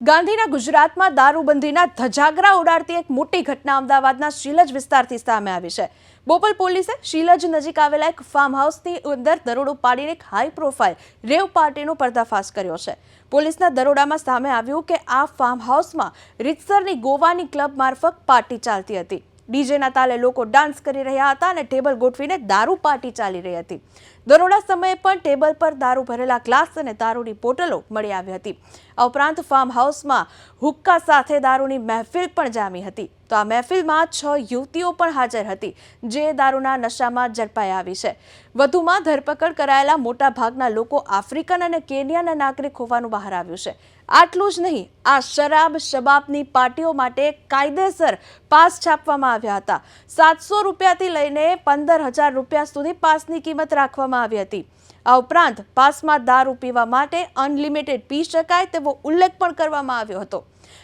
ગાંધીના ગુજરાતમાં દારૂબંધીના ધજાગરા ઉડાડતી એક મોટી ઘટના અમદાવાદના શીલજ વિસ્તારથી સામે આવી છે। બોપલ પોલીસે શીલજ નજીક આવેલા એક ફાર્મ હાઉસની અંદર દરોડો પાડીને એક હાઈ પ્રોફાઇલ રેવ પાર્ટીનો પર્દાફાશ કર્યો છે। પોલીસના દરોડામાં સામે આવ્યું કે આ ફાર્મ હાઉસમાં રીતસરની ગોવાની ક્લબ મારફત પાર્ટી ચાલતી હતી। ડીજેના તાલે લોકો ડાન્સ કરી રહ્યા હતા અને ટેબલ ગોઠવીને દારૂ પાર્ટી ચાલી રહી હતી। દરોડા સમયે પણ ટેબલ પર દારૂ ભરેલા ગ્લાસ અને દારૂની બોટલો મળી આવી હતી। આ ઉપરાંત ફાર્મ હાઉસમાં હુક્કા સાથે દારૂની મહેફિલ પણ જામી હતી। તો આ મહેફિલમાં 6 યુવતીઓ પણ હાજર હતી જે દારૂના નશામાં ઝડપાઈ આવી છે। વધુમાં ધરપકડ કરાયેલા મોટા ભાગના લોકો આફ્રિકન અને કેન્યાના નાગરિક હોવાનું બહાર આવ્યું છે। આટલું જ નહીં, આ શબાબની પાર્ટીઓ માટે કાયદેસર પાસ છાપવામાં આવ્યા હતા। 700 રૂપિયાથી લઈને 15,000 રૂપિયા સુધી પાસની કિંમત રાખવામાં આવી હતી। આ ઉપરાંત પાસમાં દારૂ પીવા માટે અનલિમિટેડ પી શકાય તેવો ઉલ્લેખ પણ કરવામાં આવ્યો હતો।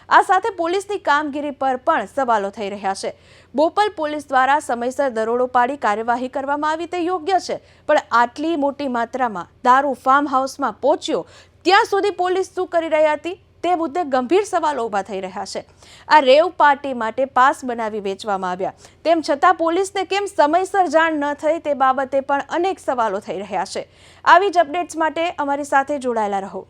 આ સાથે પોલીસની કામગીરી પર પણ સવાલો થઈ રહ્યા છે। બોપલ પોલીસ દ્વારા સમયસર દરોડો પાડી કાર્યવાહી કરવામાં આવી તે યોગ્ય છે, પણ આટલી મોટી માત્રામાં દારૂ ફાર્મ હાઉસમાં પહોંચ્યો ત્યાં સુધી પોલીસ શું કરી રહી હતી તે મુદ્દે ગંભીર સવાલો ઊભા થઈ રહ્યા છે। આ રેવ પાર્ટી માટે પાસ બનાવી વેચવામાં આવ્યા, તેમ છતાં પોલીસને કેમ સમયસર જાણ ન થઈ તે બાબતે પણ અનેક સવાલો થઈ રહ્યા છે। આવી જ અપડેટ્સ માટે અમારી સાથે જોડાયેલા રહો।